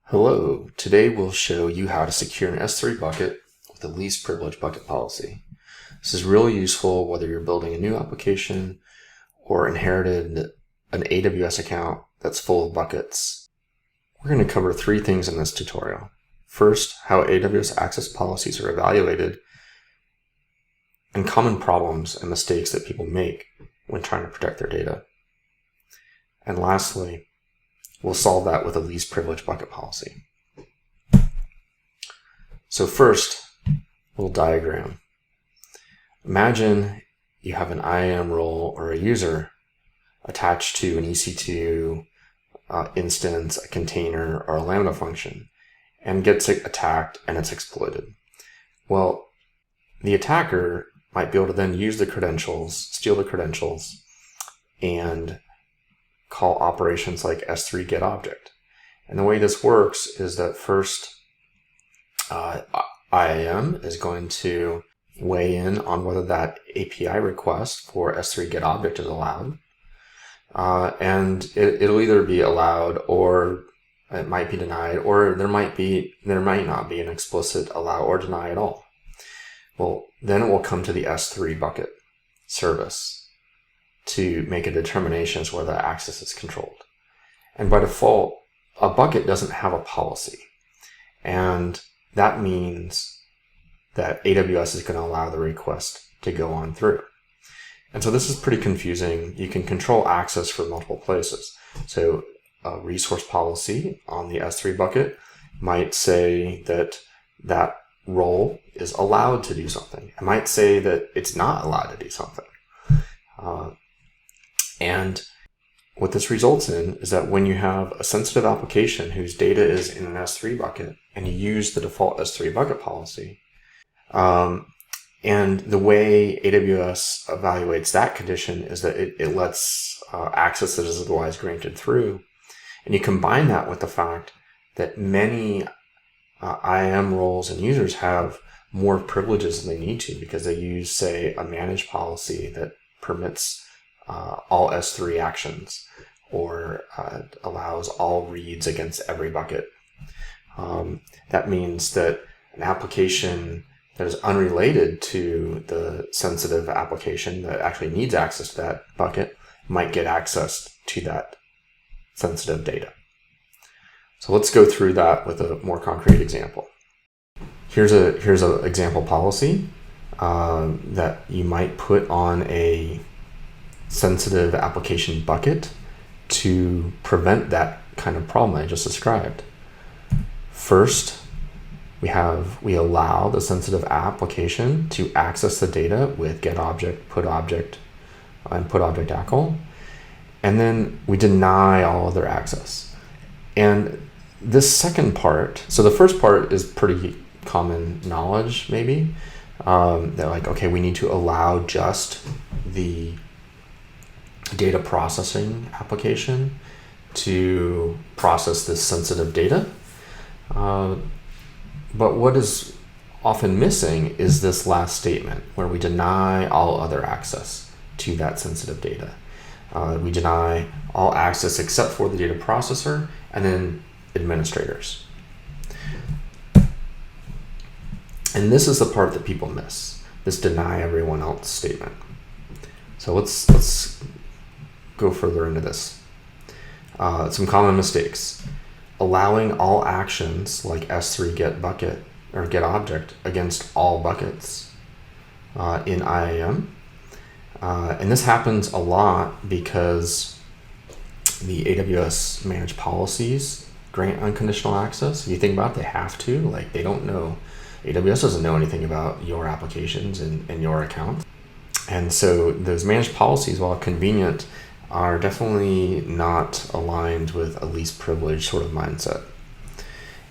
Hello, today we'll show you how to secure an S3 bucket with the least privilege bucket policy. This is really useful whether you're building a new application or inherited an AWS account that's full of buckets. We're going to cover three things in this tutorial. First, how AWS access policies are evaluated and common problems and mistakes that people make when trying to protect their data. And lastly, we'll solve that with a least privilege bucket policy. So first, a little diagram. Imagine you have an IAM role or a user attached to an EC2 instance, a container, or a Lambda function, and gets attacked and it's exploited. Well, the attacker might be able to then use the credentials, steal the credentials, and call operations like S3 get object. And the way this works is that first IAM is going to weigh in on whether that API request for S3 get object is allowed. And it'll either be allowed or it might be denied, or there might not be an explicit allow or deny at all. Well, then it will come to the S3 bucket service to make a determination as to whether access is controlled. And by default, a bucket doesn't have a policy. And that means that AWS is going to allow the request to go on through. And so this is pretty confusing. You can control access from multiple places. So a resource policy on the S3 bucket might say that that role is allowed to do something. It might say that it's not allowed to do something. And what this results in is that when you have a sensitive application whose data is in an S3 bucket and you use the default S3 bucket policy, and the way AWS evaluates that condition is that it lets access that is otherwise granted through. And you combine that with the fact that many IAM roles and users have more privileges than they need to because they use, say, a manage policy that permits all S3 actions or allows all reads against every bucket. That means that an application that is unrelated to the sensitive application that actually needs access to that bucket might get access to that sensitive data. So let's go through that with a more concrete example. Here's an example policy that you might put on a sensitive application bucket to prevent that kind of problem I just described. First, we allow the sensitive application to access the data with get object, put object, and put object ACL, and then we deny all other access. And this second part, so the first part is pretty common knowledge, maybe. They're like, okay, we need to allow just the data processing application to process this sensitive data. But what is often missing is this last statement where we deny all other access to that sensitive data. We deny all access except for the data processor and then administrators. And this is the part that people miss, this deny everyone else statement. So let's go further into this. Some common mistakes. Allowing all actions like S3 get bucket or get object against all buckets in IAM. And this happens a lot because the AWS managed policies grant unconditional access. If you think about it, they have to. Like, they don't know. AWS doesn't know anything about your applications and your account. And so those managed policies, while convenient, are definitely not aligned with a least privilege sort of mindset.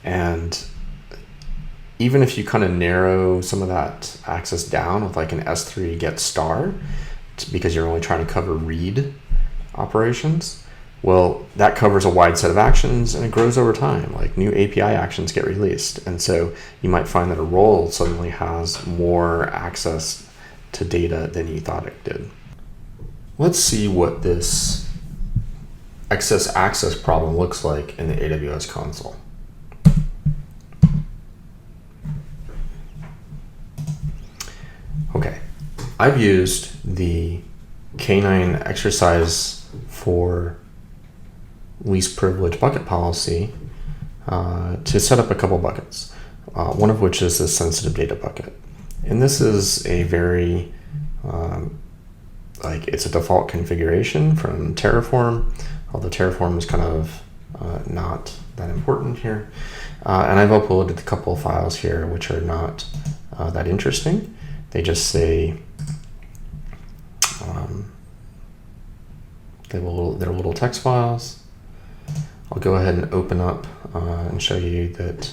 And even if you kind of narrow some of that access down with like an S3 get star, because you're only trying to cover read operations, well, that covers a wide set of actions and it grows over time. Like new API actions get released. And so you might find that a role suddenly has more access to data than you thought it did. Let's see what this excess access problem looks like in the AWS console. Okay, I've used the canine exercise for least privilege bucket policy to set up a couple buckets, one of which is the sensitive data bucket. And this is a very, it's a default configuration from Terraform, although Terraform is kind of not that important here. And I've uploaded a couple of files here which are not that interesting. They just say they're little text files. I'll go ahead and open up and show you that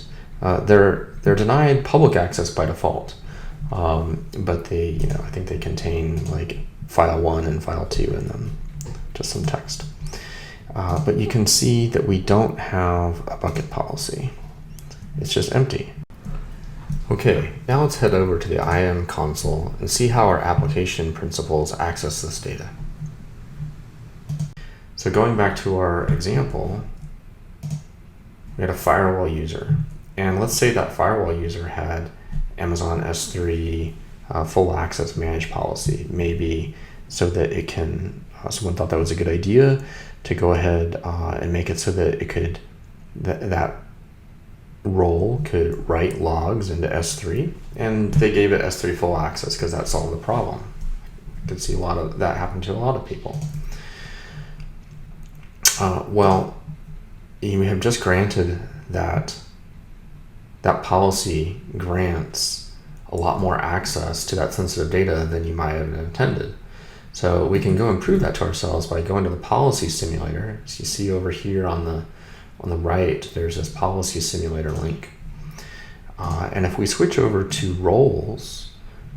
they're denied public access by default, but they, I think they contain like file 1 and file 2 in them, just some text. But you can see that we don't have a bucket policy. It's just empty. Okay, now let's head over to the IAM console and see how our application principals access this data. So going back to our example, we had a firewall user. And let's say that firewall user had Amazon S3 full access managed policy, maybe so that it can, someone thought that was a good idea to go ahead and make it so that it could, that role could write logs into S3, and they gave it S3 full access because that solved the problem. You could see a lot of that happen to a lot of people. Well, you have just granted that policy grants a lot more access to that sensitive data than you might have intended. So we can go and prove that to ourselves by going to the policy simulator. So you see over here on the right, there's this policy simulator link. And if we switch over to roles,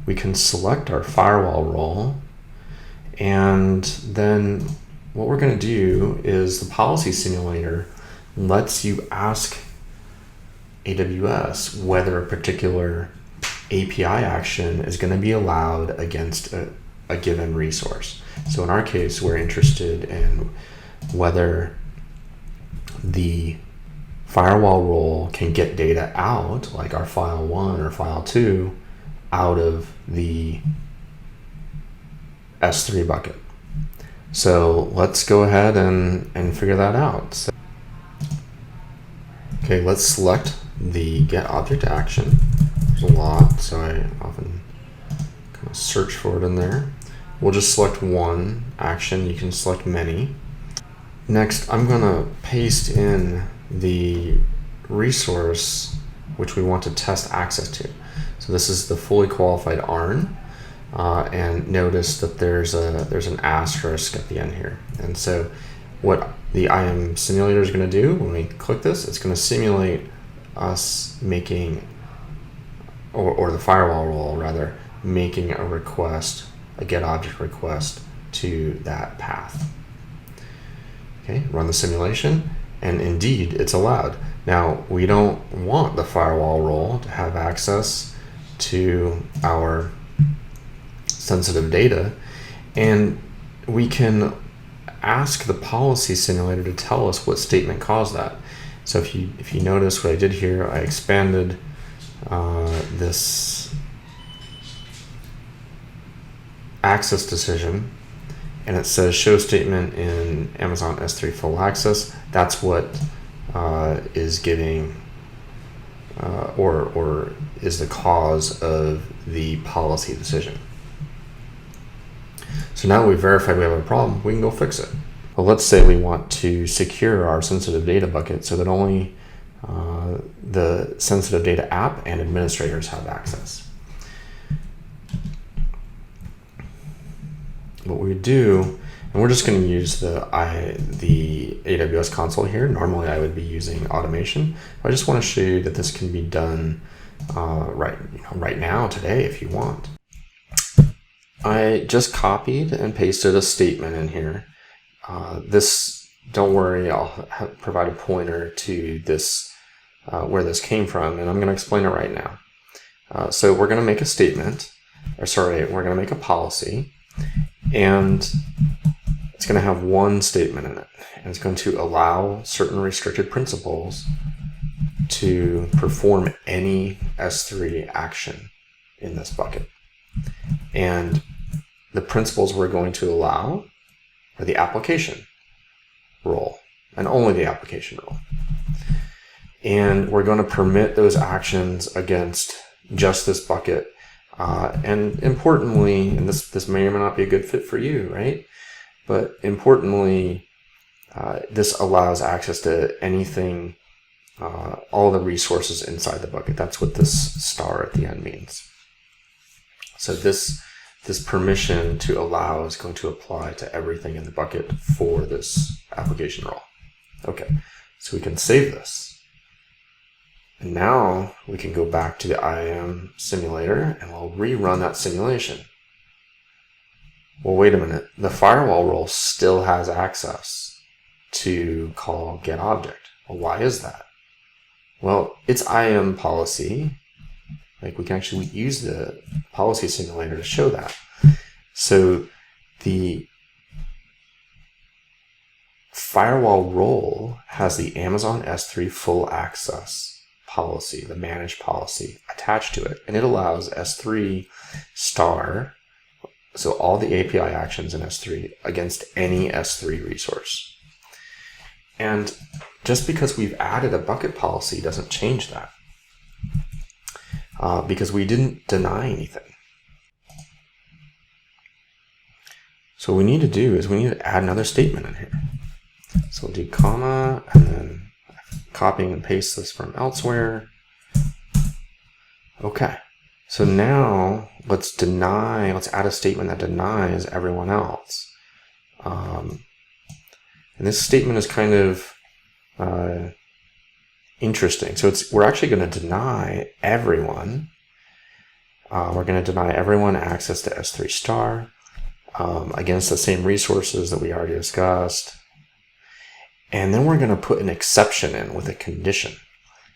we can select our firewall role. And then what we're going to do is the policy simulator lets you ask AWS whether a particular API action is going to be allowed against a given resource. So in our case, we're interested in whether the firewall role can get data out, like our file 1 or file 2, out of the S3 bucket. So let's go ahead and figure that out. So, okay, let's select the get object action. There's a lot, so I often kind of search for it in there. We'll just select one action. You can select many. Next, I'm going to paste in the resource which we want to test access to. So this is the fully qualified ARN, and notice that there's an asterisk at the end here. And so what the IAM simulator is going to do when we click this, it's going to simulate us making, or the firewall role rather, making a request, a get object request to that path. Okay, run the simulation, and indeed it's allowed. Now, we don't want the firewall role to have access to our sensitive data, and we can ask the policy simulator to tell us what statement caused that. So if you notice what I did here, I expanded this access decision, and it says show statement in Amazon S3 full access. That's what is giving or is the cause of the policy decision. So now we've verified we have a problem, we can go fix it. Well, let's say we want to secure our sensitive data bucket so that only the sensitive data app and administrators have access. What we do, and we're just going to use the AWS console here. Normally I would be using automation. I just want to show you that this can be done right now, today, if you want. I just copied and pasted a statement in here. Don't worry, I'll provide a pointer to this, where this came from, and I'm going to explain it right now. So we're going to make a statement, we're going to make a policy, and it's going to have one statement in it, and it's going to allow certain restricted principals to perform any S3 action in this bucket. And the principals we're going to allow are the application role, and only the application role. And we're going to permit those actions against just this bucket. And importantly, and this may or may not be a good fit for you, right? But importantly, this allows access to anything, all the resources inside the bucket. That's what this star at the end means. So this permission to allow is going to apply to everything in the bucket for this application role. Okay, so we can save this. And now we can go back to the IAM simulator and we'll rerun that simulation. Well, wait a minute. The firewall role still has access to call getObject. Well, why is that? Well, it's IAM policy. Like, we can actually use the policy simulator to show that. So the firewall role has the Amazon S3 full access policy, the managed policy, attached to it. And it allows S3 star, so all the API actions in S3 against any S3 resource. And just because we've added a bucket policy doesn't change that. Because we didn't deny anything. So what we need to do is we need to add another statement in here. So we'll do comma, and then copying and paste this from elsewhere. Okay, so now let's add a statement that denies everyone else. And this statement is kind of interesting. So we're actually going to deny everyone. We're going to deny everyone access to S3 star against the same resources that we already discussed. And then we're going to put an exception in with a condition.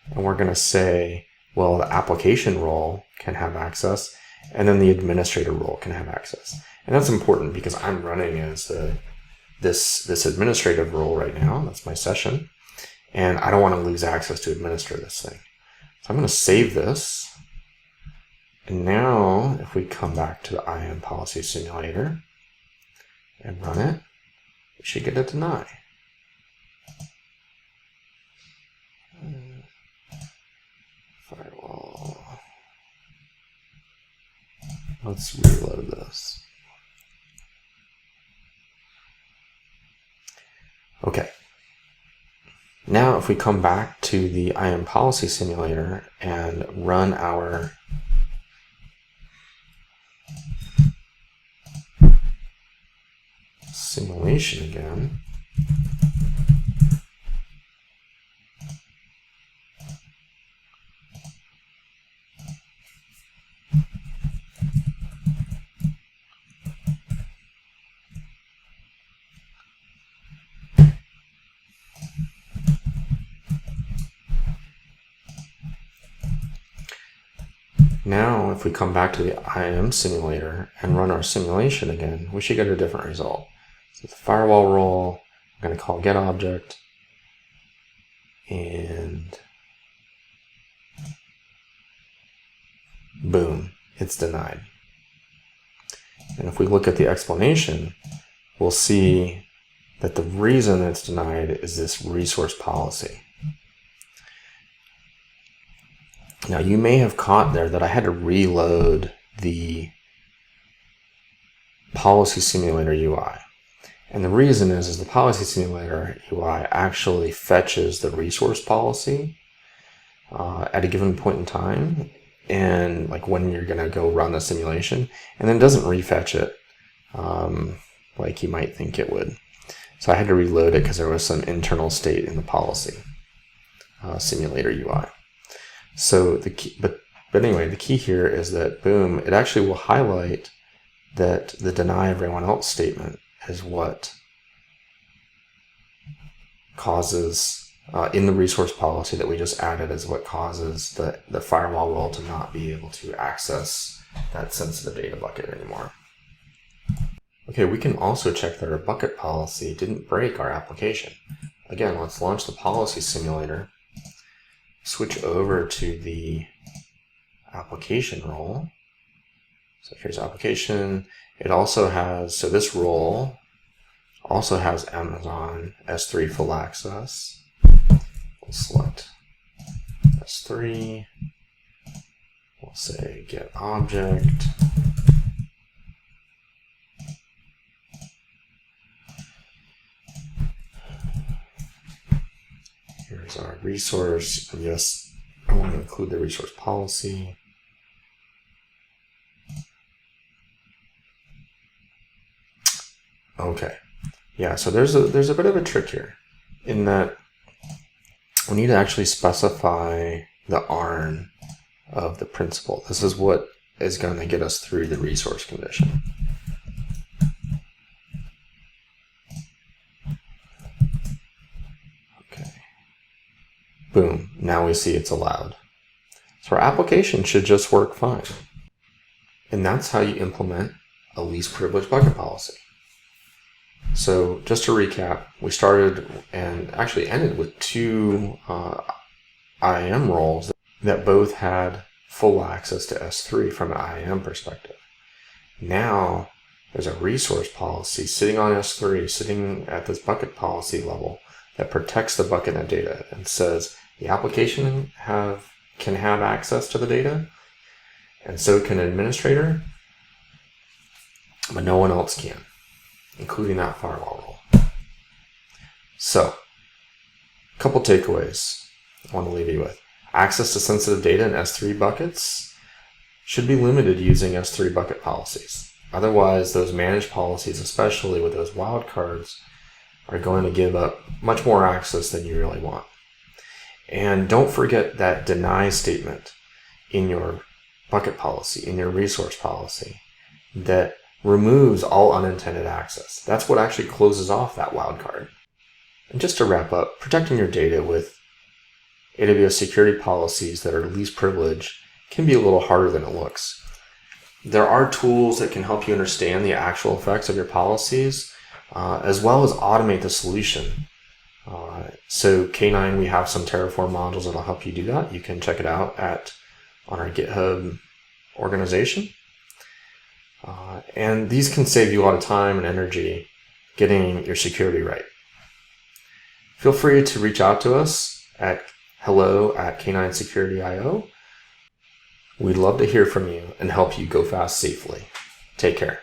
And we're going to say, well, the application role can have access, and then the administrator role can have access. And that's important because I'm running as this administrative role right now. That's my session. And I don't want to lose access to administer this thing. So I'm going to save this. And now, if we come back to the IAM policy simulator and run it, we should get a deny. Firewall. Let's reload this. Okay. Now, if we come back to the IAM policy simulator and run our simulation again, now, if we come back to the IAM simulator and run our simulation again, we should get a different result. So the firewall role, I'm going to call getObject, and boom, it's denied. And if we look at the explanation, we'll see that the reason it's denied is this resource policy. Now, you may have caught there that I had to reload the policy simulator UI. And the reason is the policy simulator UI actually fetches the resource policy at a given point in time, and like when you're going to go run the simulation, and then doesn't refetch it like you might think it would. So I had to reload it because there was some internal state in the policy simulator UI. So the key, but anyway, the key here is that boom, it actually will highlight that the deny everyone else statement is what causes in the resource policy that we just added is what causes the firewall role to not be able to access that sensitive data bucket anymore. Okay, we can also check that our bucket policy didn't break our application. Again, let's launch the policy simulator. Switch over to the application role, So here's application. It also has, so this role also has Amazon S3 full access. We'll select S3. We'll say get object. Here's our resource. And yes, I want to include the resource policy. Okay. Yeah, so there's a bit of a trick here in that we need to actually specify the ARN of the principal. This is what is going to get us through the resource condition. Okay. Boom. Now we see it's allowed. So our application should just work fine. And that's how you implement a least privilege bucket policy. So just to recap, we started and actually ended with two IAM roles that both had full access to S3 from an IAM perspective. Now there's a resource policy sitting on S3, sitting at this bucket policy level that protects the bucket and data and says the application can have access to the data, and so can an administrator, but no one else can, including that firewall role. So, a couple takeaways I want to leave you with. Access to sensitive data in S3 buckets should be limited using S3 bucket policies. Otherwise, those managed policies, especially with those wildcards, are going to give up much more access than you really want. And don't forget that deny statement in your bucket policy, in your resource policy, that removes all unintended access. That's what actually closes off that wildcard. And just to wrap up, protecting your data with AWS security policies that are least privilege can be a little harder than it looks. There are tools that can help you understand the actual effects of your policies, as well as automate the solution. So K9, we have some Terraform modules that'll help you do that. You can check it out on our GitHub organization. And these can save you a lot of time and energy getting your security right. Feel free to reach out to us at hello@K9security.io. We'd love to hear from you and help you go fast safely. Take care.